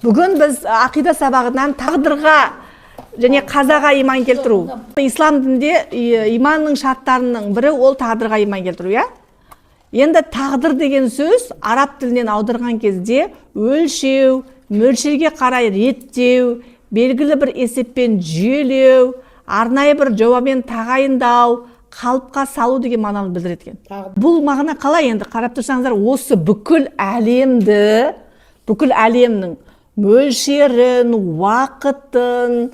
Бүгін біз ақида сабағынан тағдырға және қазаға иман келтіру. Ислам дінде иманның шарттарының бірі ол тағдырға иман келтіру, я? Енді тағдыр деген сөз араб тілінен аударған кезде өлшеу, мөлшерге қарай реттеу, белгілі бір есеппен жүйелеу, арнайы бір жобамен тағайындау, қалыпқа салу деген мағынаны білдіреді екен. Бұл мағына қалай енді қарап тұрсаңыздар, осы бүкіл әлемнің мөлшерін, уақытын,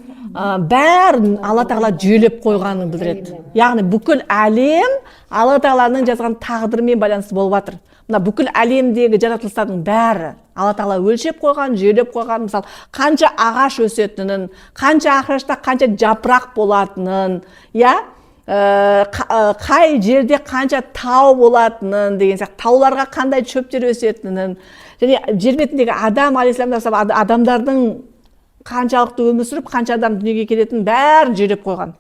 бәрін Алла тағала жүйелеп қойғанын білдіреді. Яғни бүкіл әлем Алла тағаланың жазған тағдырымен байланысты болып жатыр. Мына бүкіл әлемдегі жаратылыстардың бәрі Алла тағала өлшеп қойған, жүйелеп қойған. Мысалы, қанша ағаш өсетінін, қанша ағашта қанша жапырақ болатынын, қай жерде қанша тау болатынын деген сияқты, тауларға қандай шөптер өсетінін, және жер бетіндегі адам алейхиссалам адамдардың қаншалықты өмір сүріп, қанша адам дүниеге келетінін бәрін жүйелеп қойған.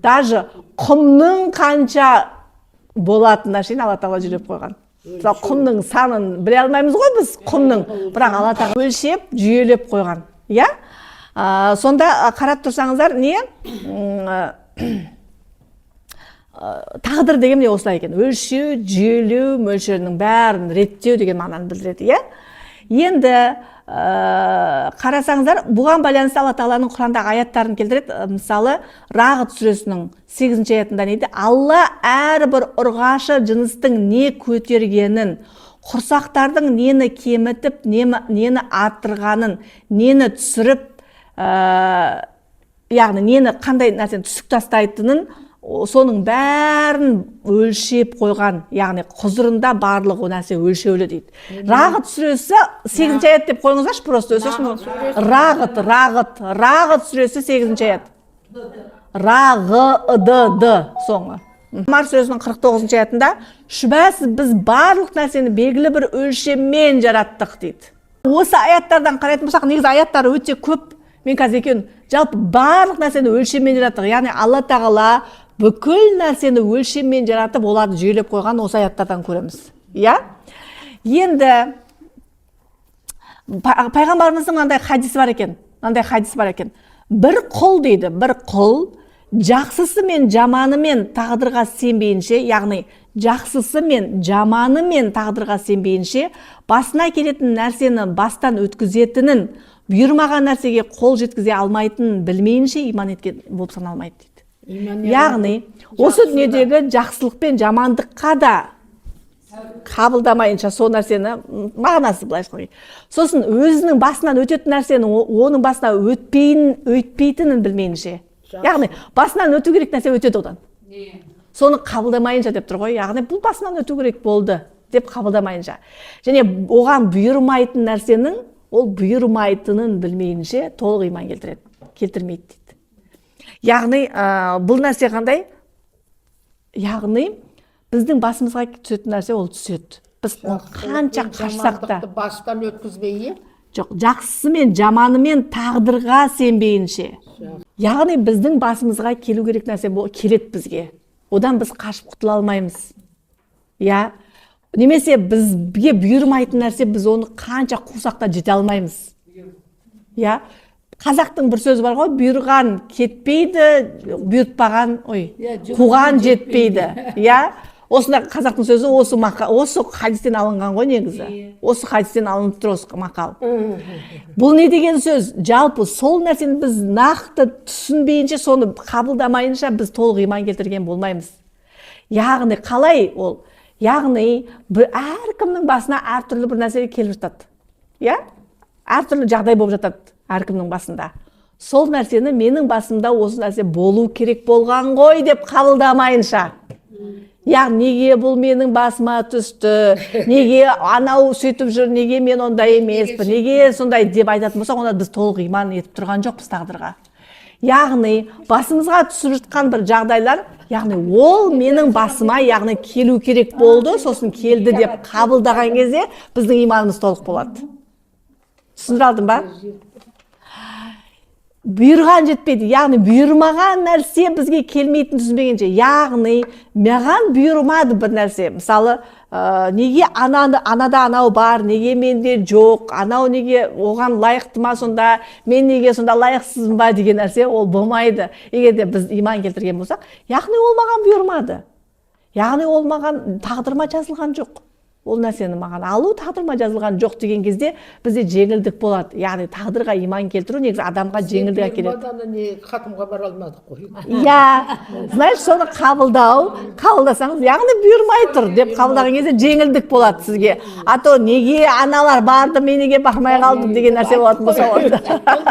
Даже құмның қанша болатынына шейін Алла тағала жүйелеп қойған. Мысалы, құмның санын біле алмаймыз ғой біз, құмның, бірақ Алла тағала өлшеп, жүйелеп қойған. Иә? Сонда қарап тұрсаңыздар, не? Тағдыр деген не осылай екен? Өлшеу, жүйелеу, мөлшерінің бәрін реттеу деген мағынаны білдіреді, иә? Енді қарасаңыздар, бұған байланысты Алла тағаланың Құрандағы аяттарын келтіреді. Мысалы, Рағд сүресінің 8-ші аятында дейді: Алла әрбір ұрғашы жыныстың не көтергенін, құрсақтардың нені кемітіп, нені арттырғанын, нені түсіріп, яғни нені қандай нәрсені түсік тастайтынын, соның бәрін өлшеп қойған, яғни құзырында барлығы нәрсе өлшеулі дейді. Рағд сүресі 8-ші аят деп қойыңыздаршы, просто өсесін. Рағд сүресі 8-ші аят. Рағд соңы. Құмар сүресінің 49-ші аятында шүбәсіз біз барлық нәрсені белгілі бір өлшеммен жараттық дейді. Осы аяттардан қарайтын болсақ, негізі аяттары өте көп. Мен қазір екен, жалпы барлық нәрсені өлшеммен жараттық. Яғни Алла тағала бүкіл нәрсені өлшеммен жаратып, оларды жүйелеп қойған осы аяттардан көреміз. Иә? Енді пайғамбарымыздың мынандай хадисі бар екен. Бір құл дейді, бір құл жақсысы мен жаманымен тағдырға сенбейінше, яғни жақсысы мен жаманымен тағдырға сенбейінше, басына келетін нәрсені бастан өткізетінін, бұйырмаған нәрсеге қол жеткізе алмайтынын білмейінше иман еткен болып саналмайды дейді. Яғни, осы дүниедегі жақсылық пен жамандыққа да қабылдамайынша сол нәрсені, мағынасы былай қой. Сосын өзінің басынан өтетін нәрсені оның басына өтпейтінін білмейінше. Яғни, басынан өту керек нәрсе өтеді одан. Соны қабылдамайынша деп тұр ғой. Яғни, бұл басынан өту керек болды деп қабылдамайынша. Және оған бұйырмайтын нәрсенің, ол бұйырмайтынын білмейінше толық иман келтірмейді дейді. Яғни, бұл нәрсе қандай? Яғни, біздің басымызға түсетін нәрсе ол түседі. Біз қанша қашсақ та бастан өткізбей, жоқ, жақсысы мен жаманымен тағдырға сенбейінше. Яғни, біздің басымызға келу керек нәрсе келеді бізге. Одан біз қашып құтыла алмаймыз. Я, немесе бізге бұйырмайтын нәрсе, біз оны қанша қусақ та жете алмаймыз. Я, қазақтың бір сөзі бар ғой, бұйырған кетпейді, бұйыртпаған, қуған жетпейді. Я, осында қазақтың сөзі осы хадистен алынған ғой негізі. Осы хадистен алынып тұр осы мақал. Бұл не деген сөз? Жалпы сол нәрсені біз нақты түсінбейінше, соны қабылдамайынша біз толық иман келтірген болмаймыз. Яғни, қалай ол? Яғни, әркімнің басына әртүрлі бір нәрсе келіп жатады. Я? Әртүрлі жағдай болып жатады әркімнің басында. Сол нәрсені менің басымда осы нәрсе болу керек болған ғой деп қабылдамайынша. Яғни, неге бұл менің басыма түсті, неге анау сөйтіп жүр, неге мен ондай емеспін, неге сондай деп айтатын болсақ, онда біз толық иман етіп тұрған жоқпыз тағдырға. Яғни, басымызға түсіп жатқан бір жағдайлар, яғни ол менің басыма, яғни келу керек болды, сосын келді деп қабылдаған кезде біздің иманымыз толық болады. Түсіндір алдым ба? бұйырған жетпейді, яғни бұйырмаған нәрсе бізге келмейтін түсінбегенше, яғни маған бұйырмады бір нәрсе. Мысалы, неге анада анау бар, неге менде жоқ, анау неге оған лайықты ма сонда, мен неге сонда лайықсызбын ба деген нәрсе ол болмайды. Егер де біз иман келтірген болсақ, яғни ол маған бұйырмады. Яғни ол маған тағдырыма жазылған жоқ. Ол нәрсені маған алу тағдырыма жазылған жоқ деген кезде бізде жеңілдік болады. Яғни тағдырға иман келтіру негізі адамға жеңілдік әкеледі. Не хатымға бара алмадық қой. Знаешь, соны қабылдасаңыз, яғни бұйырмай тұр деп қабылдаған кезде жеңілдік болады сізге. А то неге аналар барды, мен неге бармай қалдым деген нәрсе болатын болса онда.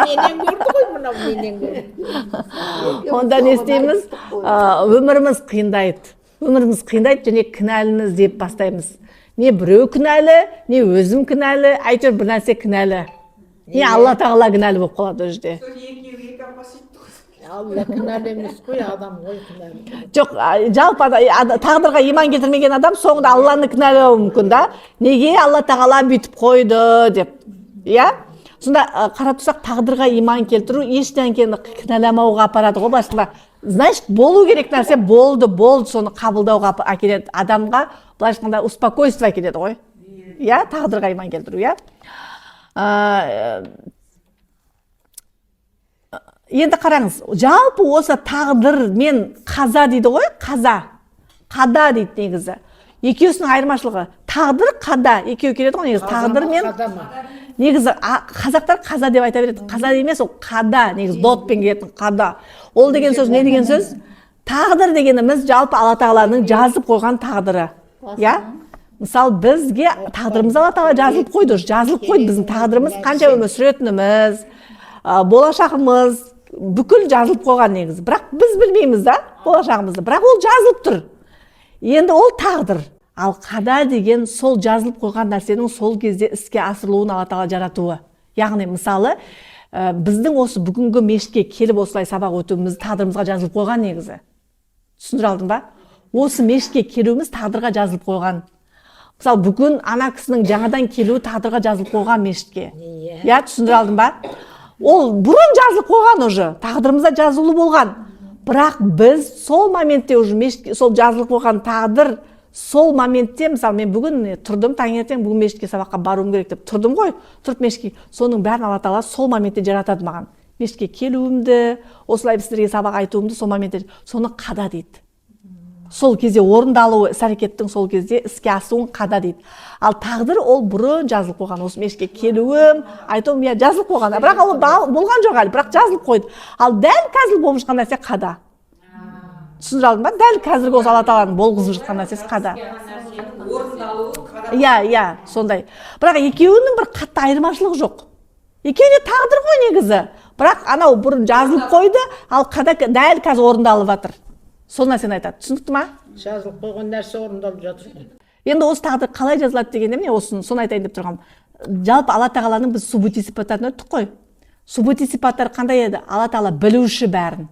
Менен көрді ғой, мынау менен көрді. Онда не істейміз? Өміріміз қиындайды. Өміріміз қиындайды және кінәліміз деп бастаймыз. Не біреу кінәлі, не өзім кінәлі, әйтеуір бір нәрсе кінәлі. Не Алла тағала кінәлі болып қалады ол жерде. Алла кінәлі емес қой, адам ғой кінәлі. Жоқ, жалпы тағдырға иман келтірмеген адам соңында Алланы кінәлауы мүмкін да. Неге Алла тағала бүйтіп қойды деп. Иә? Сонда қарап тұрсақ, тағдырға иман келтіру ештеңені кінәламауға апарады ғой басында. Знаешь, болу керек нәрсе болды, соны қабылдауға әкеледі. Адамға былайша айтқанда успокойство әкеледі ғой. Иә, тағдырға иман келтіру, иә. Енді қараңыз, жалпы осы тағдыр мен қаза дейді ғой, қада дейді негізі. Екеуісінің айырмашылығы, тағдыр, қада, екеуі келеді ғой негізі, тағдыр мен негізі қазақтар қаза деп айта береді. Қаза емес, ол қада, негізі дотпен келетін қада. Ол деген сөз не деген сөз? Тағдыр дегеніміз жалпы Алла тағаланың жазып қойған тағдыры. Иә? Мысалы, бізге тағдырымыз Алла тағала жазылып қойды, біздің тағдырымыз, қанша өмір сүретініміз, болашағымыз, бүкіл жазылып қойған негізі. Бірақ біз білмейміз да болашағымызды, бірақ ол жазылып тұр. Енді ол тағдыр. Ал қада деген сол жазылып қойған нәрсенің сол кезде іске асырылуын Алла тағала жаратуы. Яғни мысалы, біздің осы бүгінгі мешітке келіп осылай сабақ өтуіміз тағдырымызға жазылып қойған негізі. Түсіндіре алдым ба? Осы мешітке келуіміз тағдырға жазылып қойған. Мысалы, бүгін ана кісінің жаңадан келуі тағдырға жазылып қойған мешітке. Иә, түсіндіре алдым ба? Ол бұрын жазылып қойған уже, тағдырымызда жазулы болған. Бірақ біз сол моментте уже мешітке, сол жазылып қойған тағдыр, сол моментте, мысалы, мен бүгін тұрдым, таңертең бүгін мешітке сабаққа баруым керек деп тұрдым ғой, тұрып мешітке, соның бәрін Алла тағала сол моментте жаратады маған. Мешітке келуімді, осылай сіздерге сабақ айтуымды сол моментте, соны қада дейді. Сол кезде орындалуы, іс-әрекеттің сол кезде іске асуын қада дейді. Ал тағдыр ол бұрын жазылып қойған, осы мешітке келуім, айтуым, иә, жазылып қойған. Бірақ ол болған жоқ әлі, бірақ жазылып қойды. Ал дәл қазір болып жатқан нәрсе қада. Түсіндіре алдым ба? Дәл қазіргі осы Алла тағаланың болғызып жатқан нәрсесі қада. Иә, сондай. Бірақ екеуінің бір қатты айырмашылығы жоқ. Екеуіне тағдыр ғой негізі. Бірақ анау бұрын жазылып қойды, ал қада дәл қазір орындалып жатыр. Сол нәрсені айтады. Түсінікті ма? Жазылып қойған нәрсе орындалып жатыр. Енді осы тағдыр қалай жазылады дегенде міне соны айтайын деп тұрғам. Жалпы Алла тағаланың біз субути сипаттарын өттік қой. Субути сипаттар қандай еді? Алла тағала білуші бәрін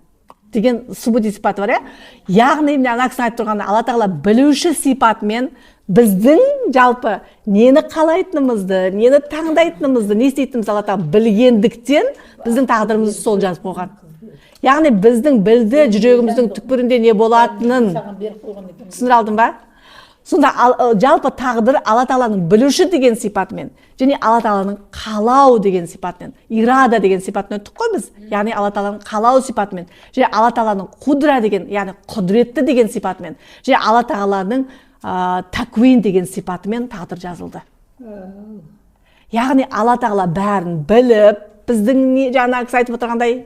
деген субути сипаты бар, яғни ана кісінің айтып тұрғаны Алла тағала білуші сипатымен біздің жалпы нені қалайтынымызды, нені таңдайтынымызды, не істейтінімізді Алла тағала білгендіктен біздің тағдырымызды сол жазып қойған. Яғни біздің білді жүрегіміздің түкпірінде не болатынын түсіндіре алдым ба? Сонда жалпы тағдыр Алла тағаланың білуші деген сипатымен және Алла тағаланың қалау деген сипатымен, ирада деген сипатымен өттік қой біз. Яғни Алла тағаланың қалау сипатымен және Алла тағаланың қудра деген, яғни құдіретті деген сипатымен және Алла тағаланың таквин деген сипатымен тағдыр жазылды. Яғни Алла тағала бәрін біліп, біздің жаңа кісі айтып отырғандай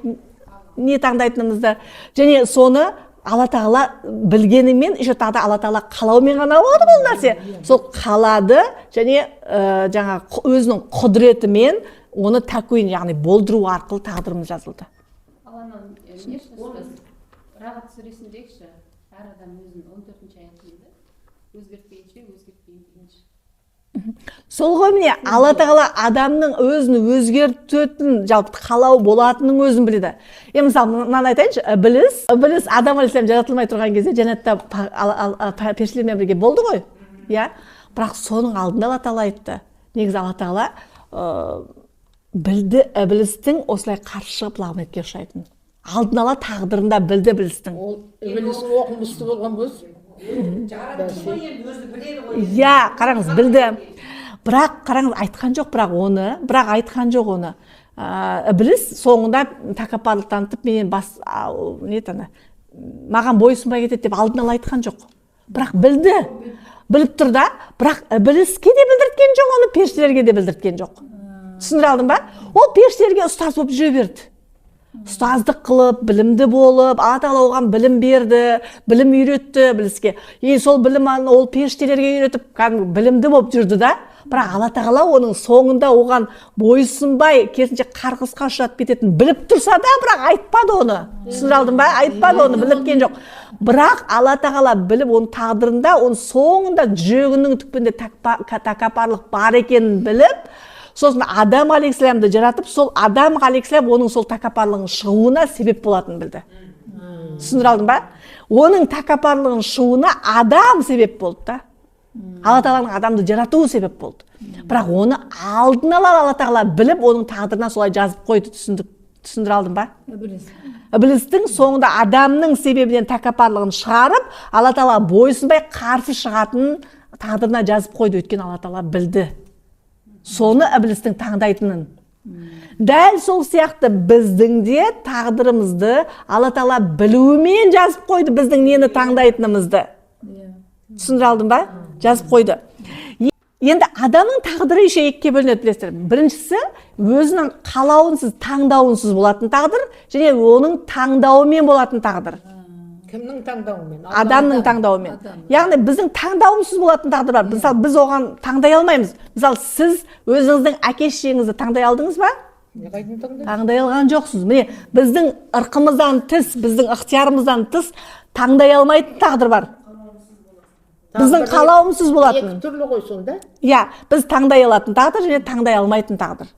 не таңдайтынымызды және соны Алла тағала білгенімен, еще тағы да Алла тағала қалаумен ғана болады бұл нәрсе. Сол қалады және жаңа өзінің құдіретімен оны такуин, яғни болдыру арқылы тағдырымыз жазылды. Алланың Рағат сүресіндегіші, әр адам өзін 14-ші аятында өзгертпейінше, өзгертпейінше. Сол ғой міне Алла тағала адамның өзін өзгертетін жалпы қалау болатынын өзін біледі. Мысалы, мынаны айтайыншы, Ібліс Адам алейхиссалам жаратылмай тұрған кезде жәннатта періштелермен бірге болды ғой. Иә? Бірақ соның алдында Алла тағала айтты. Негізі Алла тағала білді іблістің осылай қарсы шығып лағнетке ұшырайтын. Алдын ала тағдырында білді іблістің. Ол ібіліс оқымысты болған біз. Иә, қараңыз, білді. Бірақ қараңыз, айтқан жоқ оны. Ібліс соңында тәкаппарлық танытып, менен маған бойсынбай кетеді деп алдын ала айтқан жоқ. Бірақ білді. Біліп тұр да, бірақ ібліске де білдірткен жоқ, оны періштелерге де білдірткен жоқ. Түсіндіре алдың ба? Ол періштелерге ұстаз болып жүре берді. Ұстаздық қылып, білімді болып, Алла Тағала оған білім берді, білім үйретті ібліске. Сол білім ол періштелерге үйретіп, білімді болып жүрді да. Бірақ Алла Тағала оның соңында оған бойсынбай, керісінше қарғысқа ұшырап кететінін біліп тұрса да, бірақ айтпады оны. Түсіндіре алдың ба? Айтпады оны, білдірткен жоқ. Бірақ Алла Тағала біліп, оның тағдырында, оның соңында жүрегінің түпкінде тәкаппарлық бар екенін біліп, сосын Адам алейхисаламды жаратып, сол Адам алейхисалам оның сол тәкаппарлығының шығуына себеп болатынын білді. Түсіндіре алдың ба? Оның тәкаппарлығының шығуына Адам себеп болды да. Алла Тағаланың адамды жаратуы себеп болды. Бірақ оны алдын ала Алла Тағала біліп, оның тағдырына солай жазып қойды. Түсіндіре алдың ба? Іблістің соңында Адамның себебінен тәкаппарлығын шығарып, Алла Тағала бойсынбай қарсы шығатынын тағдырына жазып қойды. Өйткені Алла Тағала білді. Соны іблістің таңдайтынын. Дәл сол сияқты біздің де тағдырымызды Алла Тағала білуімен жазып қойды, біздің нені таңдайтынымызды. Түсіндіре алдың ба? Жазып қойды. Енді адамның тағдыры еще екіге бөлінеді, білесіздер. Біріншісі, өзінің қалауынсыз, таңдауынсыз болатын тағдыр, және оның таңдауымен болатын тағдыр. Кімнің таңдауымен? Адамның таңдауымен. Яғни біздің таңдауымсыз болатын тағдыр бар. Мысалы, біз оған таңдай алмаймыз. Мысалы, сіз өзіңіздің әке-шешеңізді таңдай алдыңыз ба? Таңдай алған жоқсыз. Міне, біздің ырқымыздан тыс, біздің ықтиярымыздан тыс таңдай алмайтын тағдыр бар. Біздің қалауымсыз болатын. Екі түрлі ғой сонда? Иә, біз таңдай алатын тағдыр және таңдай алмайтын тағдыр.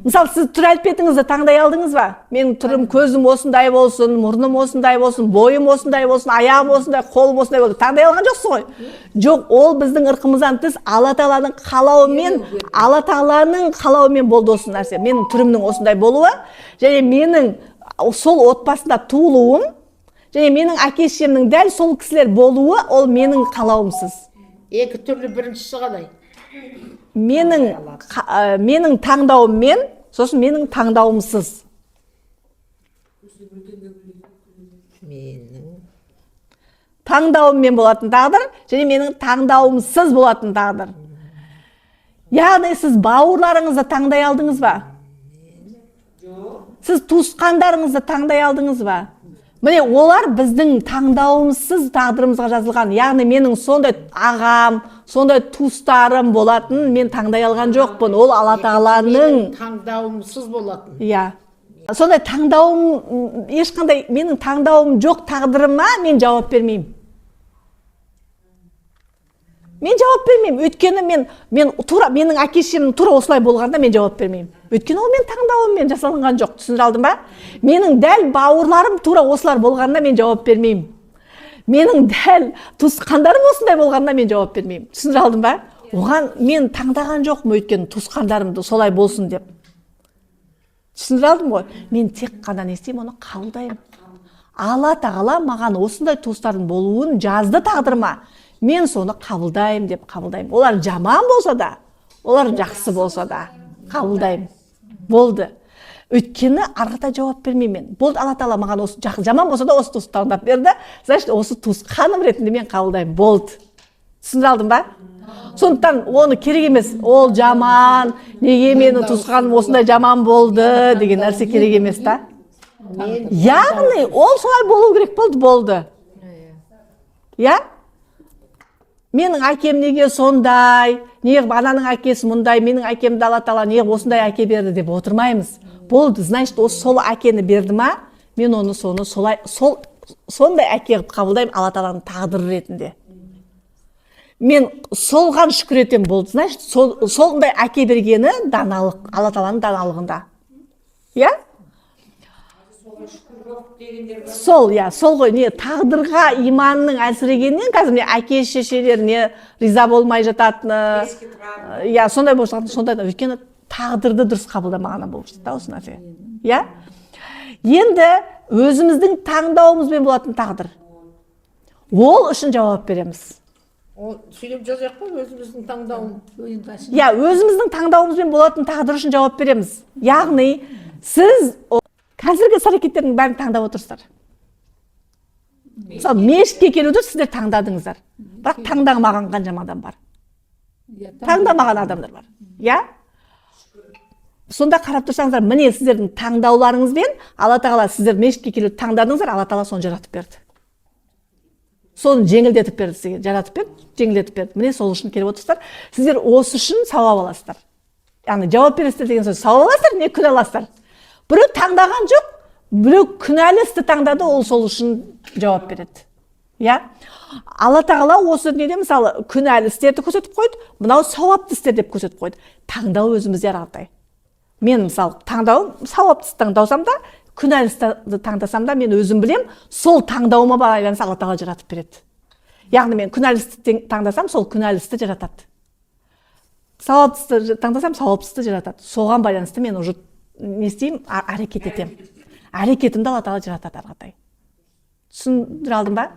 Мысалы, сіз түр әлпетіңізді таңдай алдыңыз ба? Менің түрім, көзім осындай болсын, мұрным осындай болсын, бойым осындай болсын, аяғым осындай, қолым осындай болсын. Таңдай алған жоқсыз ғой? Жоқ, ол біздің ырқымыздан тыс Алла Тағаланың қалауымен, Алла Тағаланың қалауымен болды осы нәрсе. Менің түрімнің осындай болуы, және менің сол отбасында туылуым, және менің әке-шешемнің дәл сол кісілер болуы, ол менің қалауымсыз. Екі түрлі, біріншісі қалай? Менің таңдауыммен, сосын менің таңдауымсыз. Таңдауыммен болатын тағдыр, және менің таңдауымсыз болатын тағдыр. Яғни сіз бауырларыңызды таңдай алдыңыз ба? Сіз туысқандарыңызды таңдай алдыңыз ба? Міне, олар біздің таңдауымсыз тағдырымызға жазылған. Яғни менің сондай ағам, сондай туыстарым болатын, мен таңдай алған жоқпын. Ол Алла Тағаланың таңдауымсыз болатын. Иә. Сондай таңдауым, ешқандай менің таңдауым жоқ тағдырыма мен жауап бермеймін. Мен жауап бермеймін. Өйткені менің әке-шешемнің тура осылай болғанда мен жауап бермеймін. Өйткені ол мен таңдауыммен жасалынған жоқ. Түсіндіре алдың ба? Менің дәл бауырларым тура осылар болғанда мен жауап бермеймін. Менің дәл туысқандарым осындай болғанда мен жауап бермеймін. Түсіндіре алдың ба? Оған мен таңдаған жоқпын, өйткені туысқандарымды солай болсын деп. Түсіндіре алдым ғой? Мен тек қана не істеймін, оны қабылдаймын. Алла Тағала маған осындай туыстардың болуын жазды тағдырыма. Мен соны қабылдаймын деп қабылдаймын. Олар жаман болса да, олар жақсы болса да қабылдаймын. Болды. Өйткені арқыта жауап бермеймін. Болды, Алла Тағала маған осы жаман болса да осы туысты таңдап берді. Значит, осы туысқаным ретінде мен қабылдаймын. Болды. Түсіндіре алдың ба? Сондықтан оны керек емес. Ол жаман, неге менің туысқаным осындай жаман болды деген нәрсе керек емес та. Яғни ол солай болу керек болды. Я? Менің әкем неге сондай, неге ананың әкесі мұндай, менің әкемді Алла Тағала неге осындай әке берді деп отырмаймыз. Болды, значит, сол әкені берді ма, мен оны сондай әке қылып қабылдаймын Алла Тағаланың тағдыры ретінде. Мен солған шүкір етем, болды, значит, сондай әке бергені даналық, Алла Тағаланың даналығында. Я? Сол ғой, не тағдырға иманның әлсірегеннен қазір әке-шешелеріне риза болмай жататыны, сондай болып жататын, сондай да өйткені тағдырды дұрыс қабылдамағаннан болып жатыр да осы нәрсе. Иә? Енді өзіміздің таңдауымызбен болатын тағдыр. Ол үшін жауап береміз. Ол сөйлеп жазайық па өзіміздің таңдауын? Иә, өзіміздің таңдауымызбен болатын тағдыр үшін жауап береміз. Яғни, сіз қазіргі іс-әрекеттердің бәрін таңдап отырсыздар. Мысалы, мешітке келуді сіздер таңдадыңыздар. Бірақ таңдамаған қаншама адам бар. Таңдамаған адамдар бар. Иә? Сонда қарап тұрсаңыздар, міне сіздердің таңдауларыңызбен Алла тағала сіздер мешітке келуді таңдадыңыздар, Алла тағала соны жаратып берді. Соны жеңілдетіп берді сізге, жаратып берді, жеңілдетіп берді. Міне сол үшін келіп отырсыздар. Сіздер осы үшін сауап аласыздар. Яғни жауап бересіздер деген сөз, сауап аласыздар, не күнә аласыздар. Біреу таңдаған жоқ, біреу күнәлі істі таңдады, ол сол үшін жауап береді. Иә? Алла тағала осы дүниеде мысалы күнәлі істерді көрсетіп қойды, мынау сауапты істер деп көрсетіп қойды. Таңдау өзімізде әрқандай. Мен мысалы сауапты істі таңдаусам да, күнәлі істі таңдасам да, мен өзім білем, сол таңдауыма байланысты Алла тағала жаратып береді. Яғни мен күнәлі істі таңдасам, сол күнәлі істі жаратады. Сауапты істі таңдасам, сауапты істі жаратады. Соған байланысты мен уже не істеймін, әрекет етемін. Әрекетімді Алла тағала жаратады әрқандай. Түсіндіре алдым ба?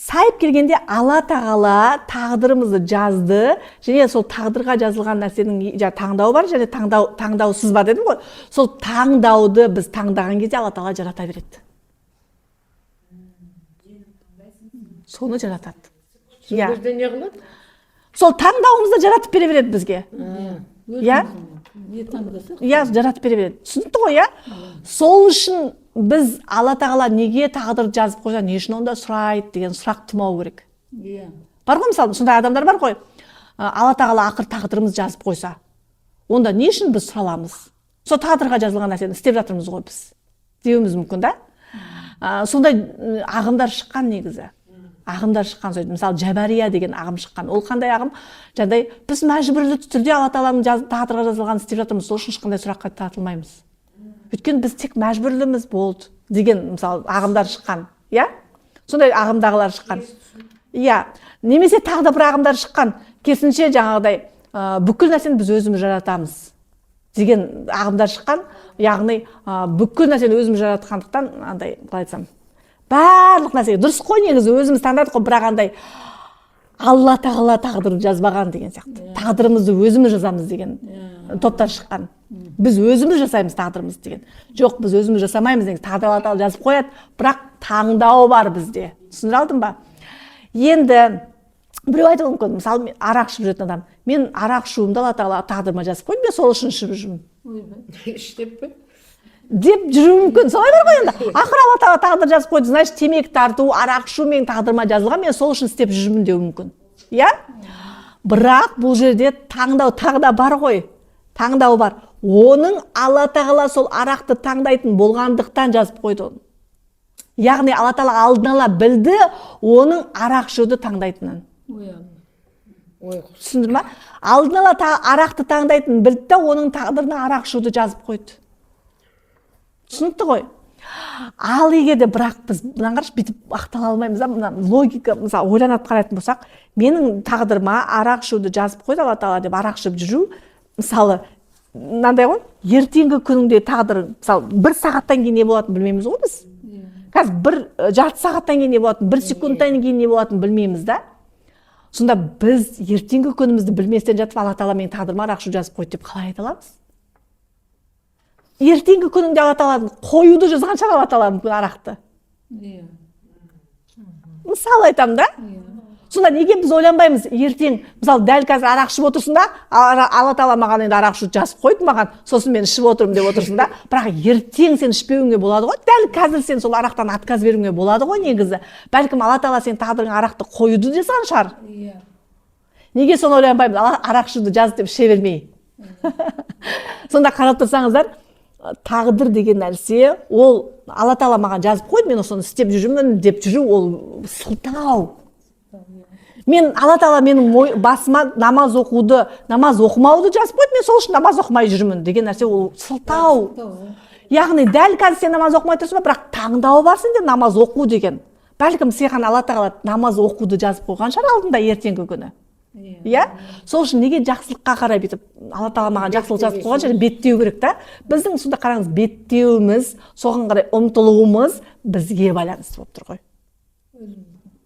Сайып келгенде Алла тағала тағдырымызды жазды, және сол тағдырға жазылған нәрсенің таңдауы бар, және таңдаусыз бар дедім ғой. Сол таңдауды біз таңдаған кезде Алла тағала жарата береді. Соны жаратады. Сол кезде не қылады? Сол таңдауымызды жаратып бере береді бізге. Иә? Иә, жаратып бере береді. Түсінікті ғой, иә? Сол үшін біз Алла тағала неге тағдыр жазып қойса, не үшін онда сұрайды деген сұрақ тумау керек. Бар ғой, мысалы, сондай адамдар бар ғой. Алла тағала ақыр тағдырымыз жазып қойса, онда не үшін біз сұраламыз? Сол тағдырға жазылған нәрсені істеп жатырмыз ғой біз. Деуіміз мүмкін да? Сондай ағымдар шыққан негізі. Ағымдар шыққан сөйтіп, мысалы Жабария деген ағым шыққан. Ол қандай ағым? Жаңағыдай біз мәжбүрлі түрде Алла тағаланың тағдырға жазылғанын істеп жатырмыз, сол үшін ешқандай сұраққа тартылмаймыз. Өйткені біз тек мәжбүрліміз болды деген мысалы ағымдар шыққан. Иә? Сондай ағымдағылар шыққан. Иә. Немесе тағы да бір ағымдар шыққан. Керісінше жаңағыдай бүкіл нәрсені біз өзіміз жаратамыз деген ағымдар шыққан. Яғни бүкіл нәрсені өзіміз жаратқандықтан андай, қалай айтсам, барлық нәрсеге дұрыс қой, негізі өзіміз таңдадық қой, бірақ андай Алла тағала тағдырын жазбаған деген сияқты. Тағдырымызды өзіміз жазамыз деген топтар шыққан. Біз өзіміз жасаймыз тағдырымызды деген. Жоқ, біз өзіміз жасамаймыз деген. Тағдыр Алла тағала жазып қояды, бірақ таңдау бар бізде. Түсіндіре алдым ба? Енді біреу айтуы мүмкін, мысалы мен арақ ішіп жүретін адам. Мен арақ ішуімді Алла тағала тағдырыма жазып қойды, мен сол үшін ішіп жүрмін. Іштеп пе? Деп жүруі мүмкін. Солай бар ғой енді. Ақыры Алла тағала тағдыр жазып қойды, значит, темекі тарту, арақ ішу менің тағдырыма жазылған, мен сол үшін істеп жүрмін деуі мүмкін. Иә? Бірақ бұл жерде таңдау тағы да бар ғой. Таңдау бар. Оның Алла тағала сол арақты таңдайтын болғандықтан жазып қойды оны. Яғни Алла тағала алдын ала білді оның арақ ішуді таңдайтынын. Түсіндің ба? Алдын ала арақты таңдайтынын білді де оның тағдырына арақ ішуді жазып қойды. Түсінікті ғой. Ал егерде бірақ біз мынаны қарашы, бүйтіп ақтала алмаймыз, мына логика, мысалы ойланып қарайтын болсақ, менің тағдырыма арақ ішуді жазып қойды Алла тағала деп арақ ішіп жүру, мысалы мынандай ғой, ертеңгі күніңде тағдыр, мысалы 1 сағаттан кейін не болатынын білмейміз ғой біз. Қазір 1 жарты сағаттан кейін не болатынын, 1 секундтан кейін не болатынын білмейміз да. Сонда біз ертеңгі күнімізді білместен жатып, Алла тағала менің тағдырыма арақ ішуді жазып қойды деп қалай айта аламыз? Ертеңгі күніңде Алла тағала қоюды жазған шығар Алла тағала мүмкін арақты. Мысалы айтамын да. Сонда неге біз ойланбаймыз, ертең, мысалы дәл қазір арақ ішіп отырсың да, Алла тағала маған енді арақ ішуді жазып қойды маған, сосын мен ішіп отырмын деп отырсың да, бірақ ертең сен ішпеуіңе болады ғой, дәл қазір сен сол арақтан отказ беруіңе болады ғой негізі. Бәлкім Алла тағала сен тағдырыңа арақты қоюды жазған шығар. Неге соны ойланбаймыз, арақ ішуді жаз деп іше бермей. Сонда қарап тұрсаңыздар, тағдыр деген нәрсе, ол Алла тағала маған жазып қойды, мен соны істеп жүрмін деп жүру, ол сылтау. Мен Алла тағала менің басыма намаз оқуды, намаз оқымауды жазып қойды, мен сол үшін намаз оқымай жүрмін деген нәрсе, ол сылтау. Яғни дәл қазір сен намаз оқымай тұрсың ба, бірақ таңдауы бар сенде намаз оқу деген. Бәлкім саған Алла тағала намаз оқуды жазып қойған шығар алдында ертеңгі күні. иә, сол үшін неге жақсылыққа қарай бүйтіп алла тағала маған жақсылық жазып қойған жерде беттеу керек та. Біздің сонда қараңыз, беттеуіміз, соған қарай ұмтылуымыз бізге байланысты болып тұр ғой,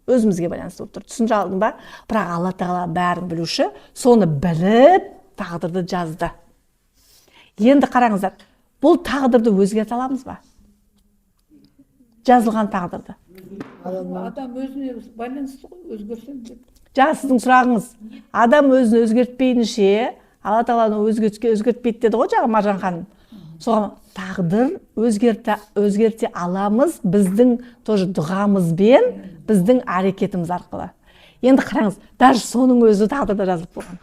өзімізге байланысты болып тұр. Түсіндіре алдым ба? Бірақ алла тағала бәрін білуші, соны біліп тағдырды жазды. Енді қараңыздар, бұл тағдырды өзгерте аламыз ба? Жазылған тағдырды. Адам өзіне байланысты ғой, өзгерсем деп. Жаңа сіздің сұрағыңыз, адам өзін өзгертпейінше, алла тағаланы өзгертпейді деді ғой жаңа Маржан ханым. Соған тағдыр өзгерте аламыз біздің тоже дұғамызбен, біздің әрекетіміз арқылы. Енді қараңыз, даже соның өзі тағдырда жазылып қойған.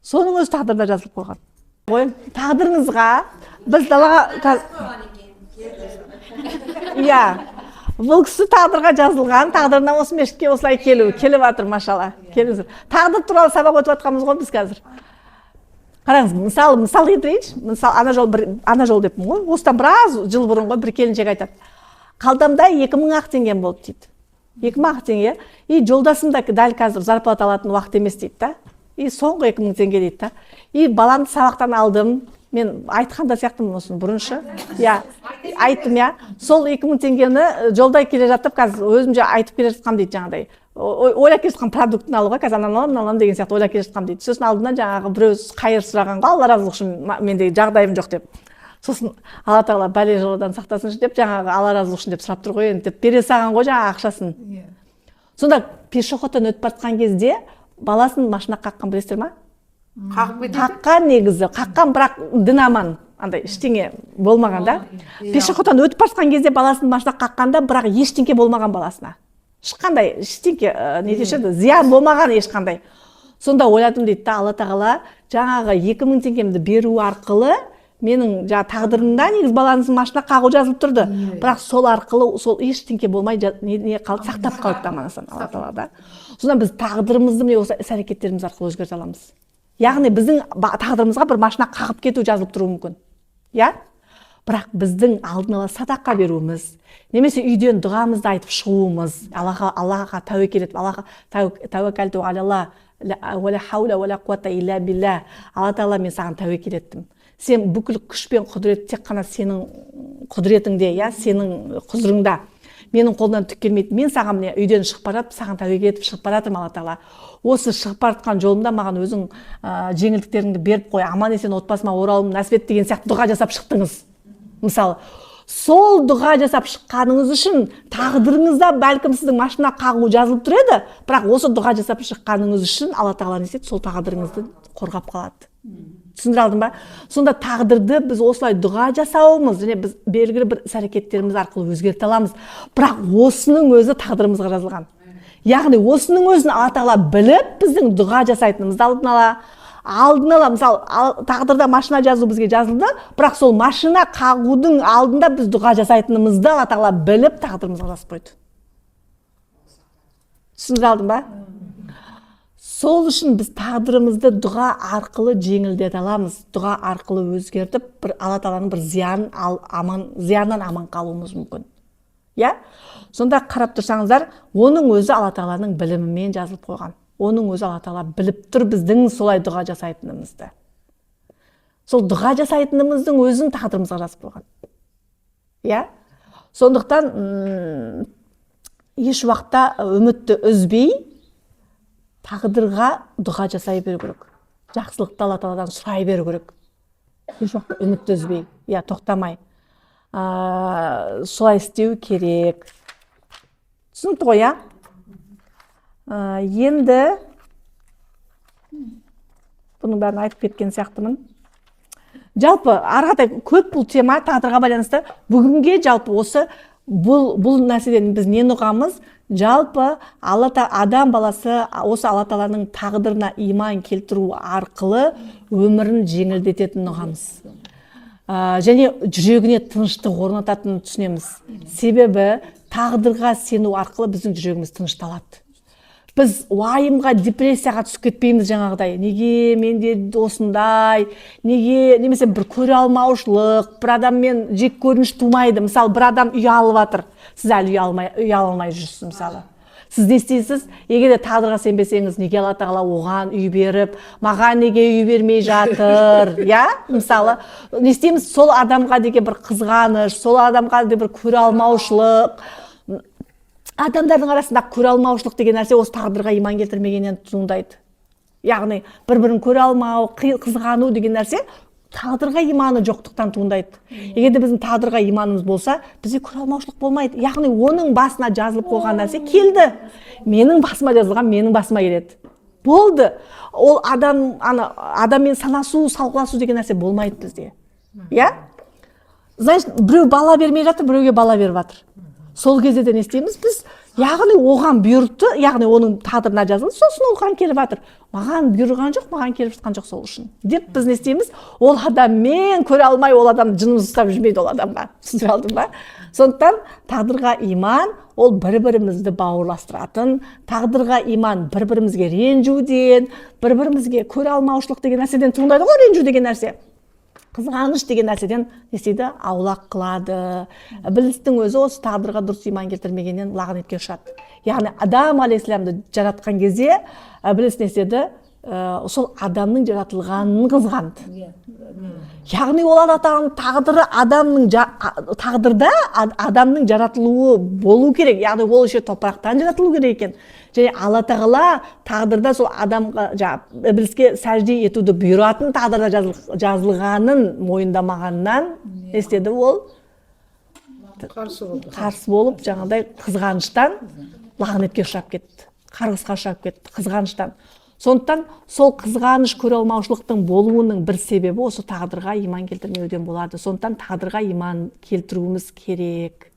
Соның өзі тағдырда жазылып қойған. Тағдырыңызға біз далаға иә, бұл кісі тағдырға жазылған, тағдырына осы мешітке осылай келіп жатыр, машалла. Келіңіздер. Тағдыр туралы сабақ өтіп жатқанымыз ғой біз қазір. Қараңыз, мысал келтірейінші. Ана жол деппін ғой. Осыдан біраз жыл бұрын ғой бір келіншек айтады. Қалтамда 2000 ақ теңгем болды дейді. 2000 ақ теңге. И жолдасым да дәл қазір зарплата алатын уақыт емес дейді да. И соңғы 2000 теңге дейді да. И баламды сабақтан алдым. Мен айтқанда сияқтымын осыны бұрыншы. Я айттым, я. Сол 2000 теңгені жолда келе жатып, қазір өзімше айтып келе жатқам дейді жаңағыдай. Ойлап келе жатқан продуктын алуға, қазір ананы деген сияқты ойлап келе жатқам дейді. Сосын алдынан жаңағы біреу қайыр сұрағанға, Алла разылық үшін менде жағдайым жоқ деп. Сосын алла тағала бәле жаладан сақтасыншы деп, жаңағы Алла разылық үшін деп сұрап тұр ғой, енді деп бере салған ғой жаңағы ақшасын. Сонда пешеходтан өтіп жатқан кезде баласын машина қаққан білесіздер ма? Қаққан негізі, қаққан, бірақ дін аман, андай ештеңе болмаған да. Пешеходтан өтіп жатқан кезде баласын машина қаққанда, бірақ ештеңе болмаған баласына. Ешқандай ештеңе не деші еді, зиян болмаған ешқандай. Сонда ойладым дейді да, алла тағала жаңағы 2000 теңгемді беру арқылы менің тағдырымда негіз баласын машина қағу жазылып тұрды. Бірақ сол арқылы сол ештеңе болмай не қалды, сақтап қалды аман-есен алла тағала да. Сонда біз тағдырымызды міне осы іс-әрекеттеріміз арқылы өзгерте аламыз. Яғни біздің тағдырымызға бір машина қағып кету жазылып тұруы мүмкін. Я? Бірақ біздің алдын ала садақа беруіміз, немесе үйден дұғамызды айтып шығуымыз, Аллаға тәуекел етіп, Аллаға тәуеккәлту алалла уәлә хауля уәлә қуввата илля билля. Алла тағала, мен саған тәуекел еттім. Сен бүкіл күш пен құдірет тек қана сенің құдіретіңде, я, сенің құзырыңда. Менің қолымнан түк келмейді. Мен саған міне үйден шығып бара жатып, саған тәуекел етіп шығып бара жатырмын, алла тағала. Осы шығып бара жатқан жолымда маған өзің жеңілдіктеріңді беріп қой, аман есен отбасыма оралуым нәсіп ет деген сияқты дұға жасап шықтыңыз. Мысалы, сол дұға жасап шыққаныңыз үшін тағдырыңызда бәлкім сіздің машина қағу жазылып тұр еді, бірақ осы дұға жасап шыққаныңыз үшін алла тағала не істейді, сол тағдырыңызды қорғап қалады. Түсіндіре алдым ба? Сонда тағдырды біз осылай дұға жасауымыз, және біз белгілі бір іс-әрекеттеріміз арқылы өзгерте аламыз. Бірақ осының өзі тағдырымызға жазылған. Яғни осының өзін алла тағала біліп, біздің дұға жасайтынымызды алдын ала, мысалы, тағдырда машина жазу бізге жазылды, бірақ сол машина қағудың алдында біз дұға жасайтынымызды алла тағала біліп, тағдырымызға жазып қойды. Түсіндіре алдым ба? Сол үшін біз тағдырымызды дұға арқылы жеңілдете аламыз. Дұға арқылы өзгертіп, бір алла тағаланың бір зияннан аман қалуымыз мүмкін. Я? Сонда қарап тұрсаңыздар, оның өзі алла тағаланың білімімен жазылып қойған. Оның өзі алла тағала біліп тұр біздің солай дұға жасайтынымызды. Сол дұға жасайтынымыздың өзін тағдырымызға жазып қойған. Я? Сондықтан еш уақытта үмітті үзбей, тағдырға дұға жасай беру керек. Жақсылықты алла тағаладан сұрай беру керек. Еш уақытта үмітті үзбей, я, тоқтамай. Солай істеу керек. Түсінікті ғой, я? Енді бұның бәрін айтып кеткен сияқтымын. Жалпы арғатай көп бұл тема тағдырға байланысты. Бүгінге жалпы осы бұл нәрседен біз нені ұғамыз? Жалпы адам баласы осы алла тағаланың тағдырына иман келтіру арқылы өмірін жеңілдететінін ұғамыз. Және жүрегіне тыныштық орнататынын түсінеміз. Себебі тағдырға сену арқылы біздің жүрегіміз тынышталады. Біз уайымға, депрессияға түсіп кетпейміз жаңағыдай. Неге менде осындай, немесе бір көре алмаушылық, бір адаммен жек көрініш тумайды. Мысалы, бір адам үй алып жатыр, сіз әлі үй алмай жүрсіз мысалы. Сіз не істейсіз? Егер де тағдырға сенбесеңіз, неге Алла тағала оған үй беріп, маған неге үй бермей жатыр? Я? Мысалы, не істейміз? Сол адамға деген бір қызғаныш, сол адамға деген бір көре алмаушылық. Адамдардың арасында көре алмаушылық деген нәрсе осы тағдырға иман келтірмегеннен туындайды. Яғни бір-бірін көре алмау, қызғану деген нәрсе тағдырға иманы жоқтықтан туындайды. Егер де біздің тағдырға иманымыз болса, бізде көре алмаушылық болмайды. Яғни оның басына жазылып қойған нәрсе келді. Менің басыма жазылған, менің басыма келеді. Болды. Ол адаммен санасу, салғыласу деген нәрсе болмайды бізде. Я? Значит, біреу бала бермей жатыр, біреуге бала беріп жатыр. Сол кезде де не істейміз біз? Яғни оған бұйырды, яғни оның тағдырына жазылды, сосын оған келіп жатыр. Маған бұйырған жоқ, маған келіп жатқан жоқ сол үшін. Деп біз не істейміз? Ол адаммен көре алмай, ол адам жынымыз ұстап жүрмейді ол адамға. Түсіндіре алдым ба? Сондықтан тағдырға иман ол бір-бірімізді бауырластыратын, тағдырға иман бір-бірімізге ренжуден, бір-бірімізге көре алмаушылық деген нәрседен туындайды ғой, ренжу деген нәрсе. Қызғаныш деген нәрседен не істейді? Аулақ қылады. Іблістің өзі осы тағдырға дұрыс иман келтірмегеннен лағнетке ұшады. Яғни Адам алейхисаламды жаратқан кезде ібліс не істеді? Сол адамның жаратылғанын қызғанды. Яғни ол Алла тағаланың тағдыры тағдырда адамның жаратылуы болу керек. Яғни ол еще топырақтан жаратылу керек екен. Және Алла тағала тағдырда сол адамға ібліске сәжде етуді бұйыратын тағдырда жазылғанын мойындамағаннан не істеді ол? Қарсы болып, жаңағыдай қызғаныштан лағнетке ұшырап кетті. Қарғысқа ұшырап кетті, қызғаныштан. Сондықтан сол қызғаныш көре алмаушылықтың болуының бір себебі осы тағдырға иман келтірмеуден болады. Сондықтан тағдырға иман келтіруіміз керек.